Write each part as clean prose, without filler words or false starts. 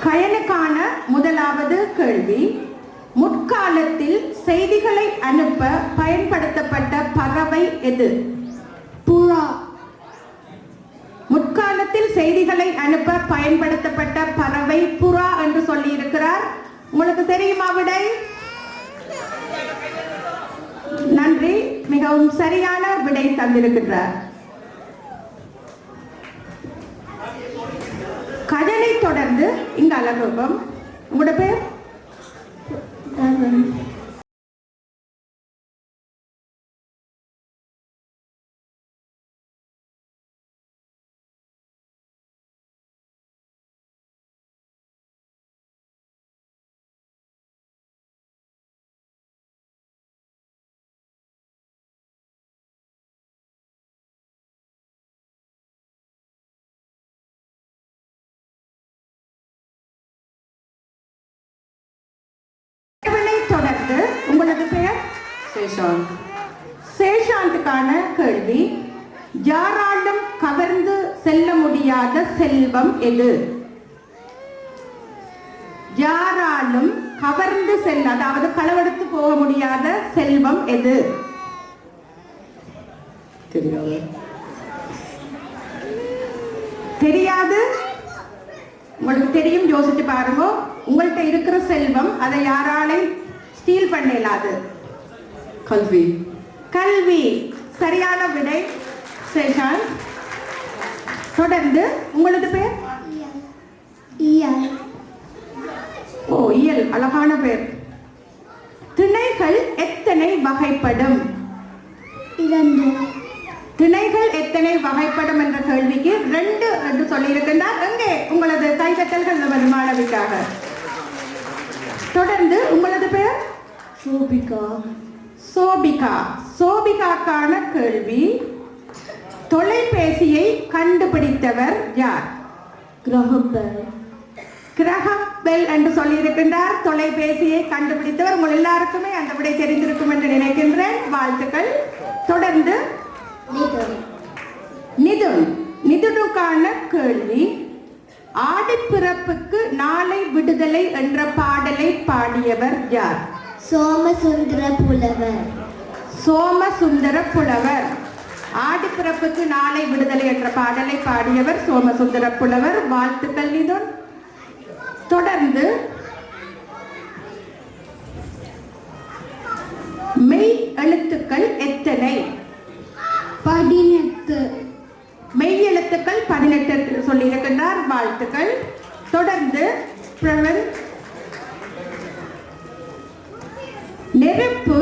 கயனுக்கான முதலாவது கேள்வி, முற்காலத்தில் செய்திகளை அனுப்ப பயன்படுத்தப்பட்ட பறவை எது? புறா. முற்காலத்தில் செய்திகளை அனுப்ப பயன்படுத்தப்பட்ட பறவை புறா என்று சொல்லி இருக்கிறார். உங்களுக்கு தெரியுமா விடை? நன்றி, மிகவும் சரியான விடை தந்திருக்கிறார். கஜனை தொடர்ந்து இங்கு அழகுபம். உங்களோட பேர்? தொடர்ந்து உங்களது பெயர்? சேஷாந்த். சேஷாந்துக்கான கேள்வி, யாராலும் கவர்ந்து செல்ல முடியாத செல்வம் எது? யாராலும் கவர்ந்து செல்ல, அதாவது களவெடுத்து போக முடியாத செல்வம் எது? தெரியாது. உங்களுக்கு தெரியும், யோசிச்சு பாருங்க. உங்கள்கிட்ட இருக்கிற செல்வம் அதை யாராலையும் ஸ்டீல் பண்ண இயலாது. கல்வி. கல்வி சரியான விடை சேஷாந்த். தொடர்ந்து உங்களது பேர்? இயல். ஓ, இயல், அழகான பேர். திணைகள் எத்தனை வகைப்படும்? 2. திணைகள் எத்தனை வகைப்படும் என்ற கேள்விக்கு 2 என்று சொல்லியிருக்கின்றார். எங்கே உங்களது கைதட்டல்கள் மாணவிக்காக? தொடர்ந்து உங்களது பெயர்? சோபிகா. சோபிகா. சோபிகாக்கான கேள்வி, தொலைபேசியை கண்டுபிடித்தவர் யார்? கிரஹம்பெல். கிரஹம்பெல் என்று சொல்லியிருக்கின்றார். தொலைபேசியை கண்டுபிடித்தவர். உங்கள் எல்லாருக்குமே அந்த விடை தெரிந்திருக்கும் என்று நினைக்கின்றேன். வாழ்த்துக்கள். தொடர்ந்து நிதுன். நிதுனுக்கான கேள்வி, ஆடிப்பிறப்புக்கு நாளை விடுதலை என்ற பாடலை பாடியவர் யார்? சோமசுந்தர புலவர். சோமசுந்தர புலவர். ஆடிப்பிறப்புக்கு நாளை விடுதலை என்ற பாடலை பாடியவர் சோமசுந்தர புலவர். வாழ்த்துக்கள் நிதுன். தொடர்ந்து மெய் எழுத்துக்கள் எத்தனை? 18. மெய் எழுத்துக்கள் 18 சொல்லியிருக்கின்றார். வாழ்த்துக்கள். தொடர்ந்து பிரவன், நெருப்பு,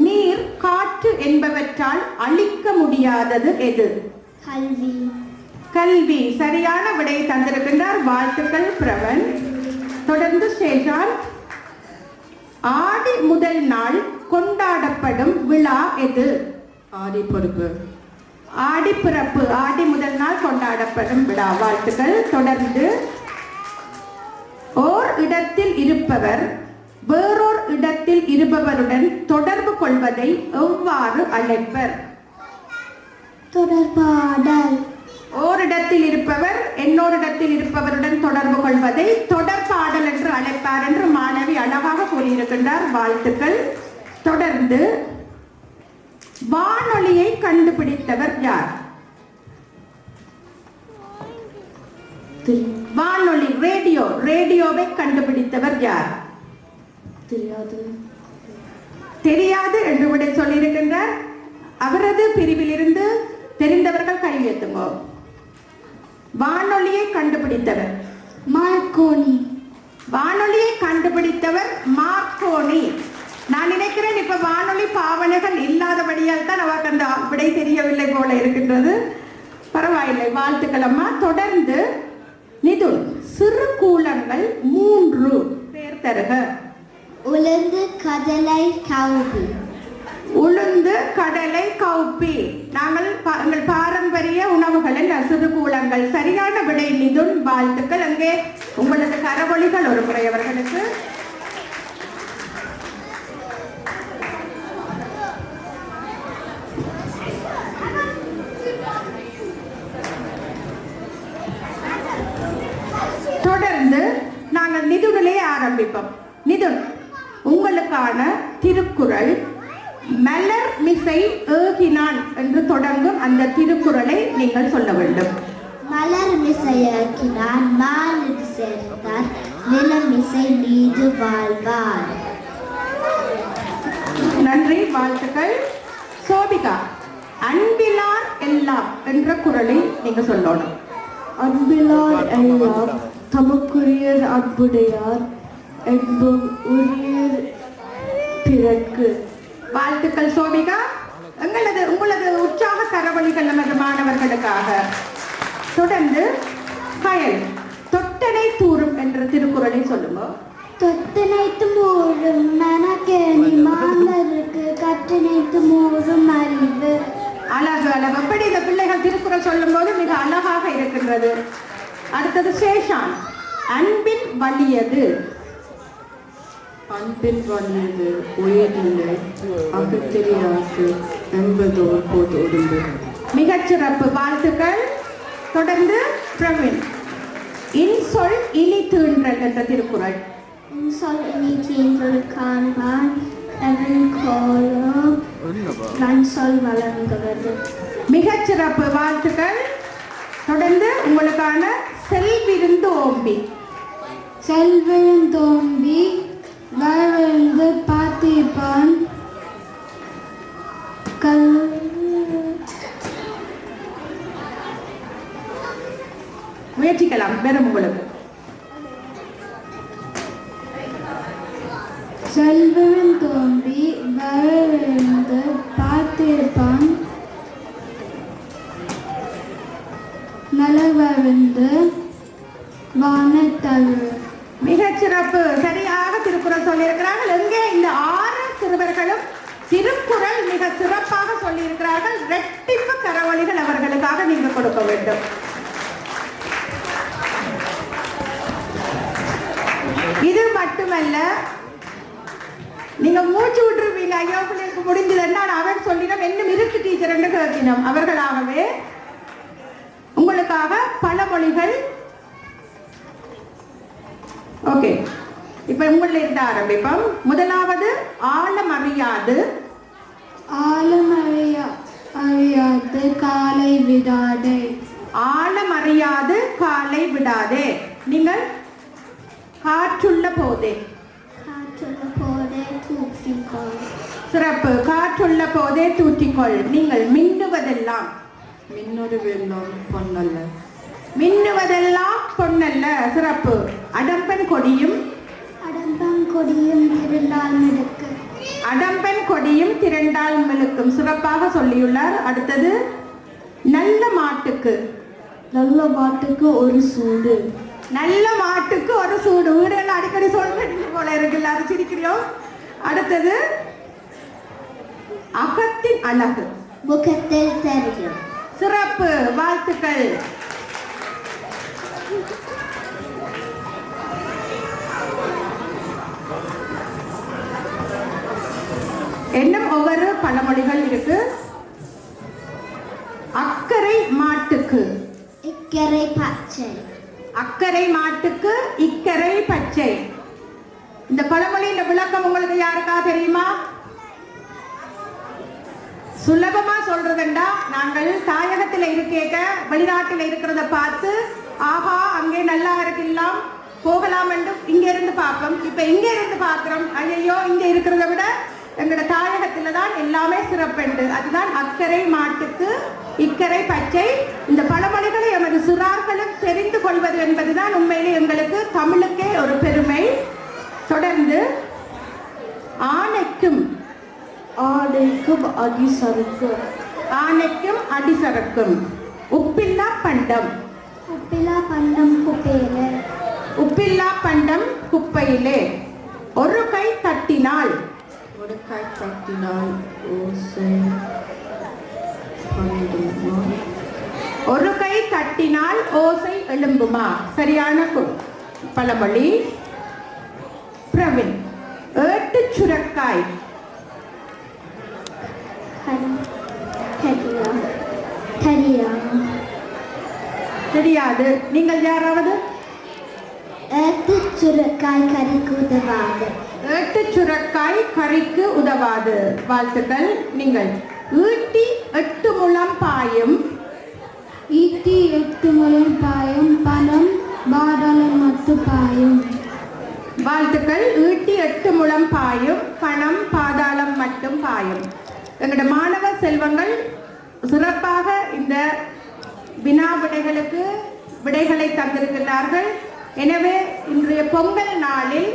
நீர், காற்று என்பவற்றால் அழிக்க முடியாதது எது? கல்வி. கல்வி சரியான விடை தந்திருக்கின்றார். வாழ்த்துக்கள் பிரவன். தொடர்ந்து சேஷான், ஆடி முதல் நாள் கொண்டாடப்படும் விழா எது? ஆடிப்பருப்பு. ஆடிப்பிறப்பு. ஆடி முதல் நாள் கொண்டாடப்படும் விழா. வாழ்த்துக்கள். தொடர்ந்து, ஓர் இடத்தில் இருப்பவர் வேறோர் இடத்தில் இருப்பவருடன் தொடர்பு கொள்வதை எவ்வாறு அழைப்பர்? தொடர்பாடல். ஓரிடத்தில் இருப்பவர் இன்னொரிடத்தில் இருப்பவருடன் தொடர்பு கொள்வதை தொடர்பாடல் என்று அழைப்பார் என்று மாணவி அழகாக கூறியிருக்கின்றார். வாழ்த்துக்கள். தொடர்ந்து, வானொலியை கண்டுபிடித்தவர் யார்? வானொலி, ரேடியோ. ரேடியோவை கண்டுபிடித்தவர் யார்? தெரியாது. தெரியாது என்று விடை சொல்லியிருக்கின்றார். அவரது பிரிவில் இருந்து தெரிந்தவர்கள் கை உயர்த்துங்க. வானொலியை கண்டுபிடித்தவர் மார்க்கோனி. வானொலியை கண்டுபிடித்தவர் மார்க்கோனி. நான் நினைக்கிறேன் இப்ப வானொலி பாவனைகள் இல்லாதபடியால் தான் அவருக்கு அந்த விடை தெரியவில்லை போல இருக்கின்றது. பரவாயில்லை, வாழ்த்துக்கள் அம்மா. தொடர்ந்து நிதுன், சிறு கூலங்கள் 3 பேர் தருக. உளுந்து, கடலை, கவுப்பி. உளுந்து, கடலை, கவுப்பி நாங்கள் எங்கள் பாரம்பரிய உணவுகளில் சிறு கூலங்கள். சரியான விடை நிதுன். வாழ்த்துக்கள். அங்கே உங்களது கரவொலிகள் ஒரு முறை அவர்களுக்கு. தொடர்ந்து நான் நாங்கள் நிதுனிலே ஆரம்பிப்போம். நிதுன், உங்களுக்கான திருக்குறள் மலர் மிசை ஏகினான் என்று தொடங்கும் அந்த திருக்குறளை நீங்கள் சொல்ல வேண்டும். மலர் மிசையாக்கினான் மாலிது சேர்ந்தார் நிலமிசை மீது வாழ்வார். நன்றி, வாழ்த்துக்கள். சோபிகா, அன்பிலார் எல்லாம் என்ற குறளை நீங்க சொல்லணும். அன்பிலார் எல்லாம் தமக்குரியர் அன்புடையார் என்பும் உரியர் பிறர்க்கு. வாழ்த்துக்கள் சோபிகா. உங்களது உற்சாக கரவொலிகள் நமது மாணவர்களுக்காக. தொடர்ந்து கயல், தொட்டனை தூரும் என்ற திருக்குறளை சொல்லுங்க. தொட்டனைத்து மூடும் மனக்கேணி மாந்தருக்கு கட்டணைத்து மூடும் அறிவு. அழகு அழகு. எப்படி இந்த பிள்ளைகள் திருக்குறள் சொல்லும் போது மிக அழகாக இருக்கின்றது. அடுத்தது சேஷான், அன்பின் வலியது. அன்பின் வலியது உயர்நிலை அகத்தெரியாது என்பதோர் போதோடும்பு. மிகச்சிறப்பு, வாழ்த்துக்கள். தொடர்ந்து பிரவீன், இன்சொல் இனி தீன்றல் என்ற திருக்குறள். சொல் இனி தீன்றல் காண்பான் எவன் கோலம் நன் சொல் வழங்குவது. மிகச்சிறப்பு, வாழ்த்துக்கள். தொடர்ந்து உங்களுக்கான செல்விருந்து ஓம்பி. செல்விருந்தோம்பி வரவிருந்து பார்த்திருப்பான் முயற்சிக்கலாம், வெறும் உங்களுக்கு. செல்விருந்தோம்பி வரவிருந்து பார்த்திருப்பான் நலவருந்து வானத்தழுவு. மிகச்சிறப்பு, சரியாக திருக்குறள் சொல்லியிருக்கிறார்கள். எங்கே இந்த 6 சிறுவர்களும் திருக்குறள் மிக சிறப்பாக சொல்லியிருக்கிறார்கள். இரட்டிப்பு கரவொலிகள் அவர்களுக்காக நீங்க கொடுக்க வேண்டும். இது மட்டுமல்ல, நீங்க மூச்சு விட்டுருவீங்க, ஐயோ பிள்ளைக்கு முடிஞ்சதுன்னா அவன் சொல்லினோம் இன்னும் இருக்கு டீச்சர் என்று கேட்கினோம். அவர்களாகவே உங்களுக்காக பழமொழிகள். ஓகே, இப்ப உங்களில் இருந்து ஆரம்பிப்போம். முதலாவது ஆழம் அறியாது. ஆழம் அறியாது காலை விடாதே. ஆழம் அறியாது காலை விடாதே. நீங்கள் காற்றுள்ள போதே. காற்றுள்ள போதே தூற்றிக்கொள். சிறப்பு, காற்றுள்ள போதே தூற்றிக்கொள். நீங்கள் மின்னுவதெல்லாம். மின்னொருவெல்லாம் பொன்னல்ல. மின்னுவதெல்லாம் பொன்னல்ல. சிறப்பு. அடம்பன் கொடியும். அடம்பன் கொடியும் திரண்டால் மிடுக்கு. அடம்பன் கொடியும் திரண்டால் மிளுக்கும். சிறப்பாக சொல்லியுள்ளார். அடுத்தது நல்ல மாட்டுக்கு. நல்ல மாட்டுக்கு ஒரு சூடு. நல்ல மாட்டுக்கு ஒரு சூடு. வீடுகள் அடிக்கடி சொல்றீங்க போல இருக்கு, எல்லாரும் சிரிக்கிறோம். அடுத்தது அகத்தின் அழகு. முகத்தில் தெரியும். சிறப்பு, வாழ்த்துக்கள். இன்னும் ஒவ்வொரு பழமொழிகள் இருக்கு. அக்கறை மாட்டுக்கு. இக்கரை பச்சை. அக்கறை மாட்டுக்கு இக்கரை பச்சை. இந்த பழமொழியின் விளக்கம் உங்களுக்கு யாருக்கா தெரியுமா? சுலபமா சொல்றதுண்டா, நாங்கள் தாயகத்தில் இருக்கேக்க வெளிநாட்டில் இருக்கிறத பார்த்து ஆஹா அங்கே நல்லா இருக்கலாம் போகலாம் என்று இங்க இருந்து பார்ப்போம். இப்ப இங்க இருந்து பார்க்கிறோம், ஐயோ இங்க இருக்கிறத விட எங்களோட தாயகத்துல தான் எல்லாமே சிறப்புண்டு. அதுதான் அக்கறை மாட்டுக்கு இக்கரை பச்சை. இந்த பழமொழிகளை எமது சிறார்களும் தெரிந்து கொள்வது என்பதுதான் உண்மையிலே எங்களுக்கு தமிழுக்கே ஒரு பெருமை. தொடர்ந்து ஆணைக்கும். ஆணைக்கும் அடிசறுக்கும். ஆணைக்கும் அடிசறுக்கும். உப்பில்லா பண்டம். உப்பிலா பண்டம் குப்பையிலே. உப்பில்லா பண்டம் குப்பையிலே. ஒரு கை தட்டினால். ஒரு கை தட்டினால் ஓசை பணிடுமா. ஒரு கை தட்டினால் ஓசை எழும்புமா. சரியான பழமொழி. பிரவீன், ஏட்டு சுரக்காய். தெரியா. தெரியாது. நீங்கள் யாராவது? ஏத்து சுரக்காய் கறிக்கு உதவாது ஏட்டுச் சுரக்காய் கறிக்கு உதவாது. வாழ்த்துக்கள். நீங்கள் ஈட்டி 8 முழம் பாயும். ஈட்டி 8 முழம் பாயும் பணம் பாராளுமத்து பாயும். வாழ்த்துக்கள். ஈட்டி 8 முழம் பாயும் பணம் பாதாளம் மட்டும் பாயும். எங்களுடைய மாணவ செல்வங்கள் சிறப்பாக இந்த வினா விடைகளுக்கு விடைகளை தந்திருக்கிறார்கள். எனவே இன்றைய பொங்கல் நாளில்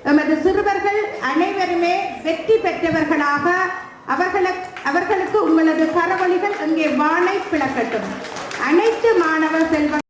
எமது சிறுவர்கள் அனைவருமே வெற்றி பெற்றவர்களாக அவர்களுக்கு உங்களது கரவொலிகள் இங்கே வானை பிளக்கட்டும். அனைத்து மாணவ செல்வ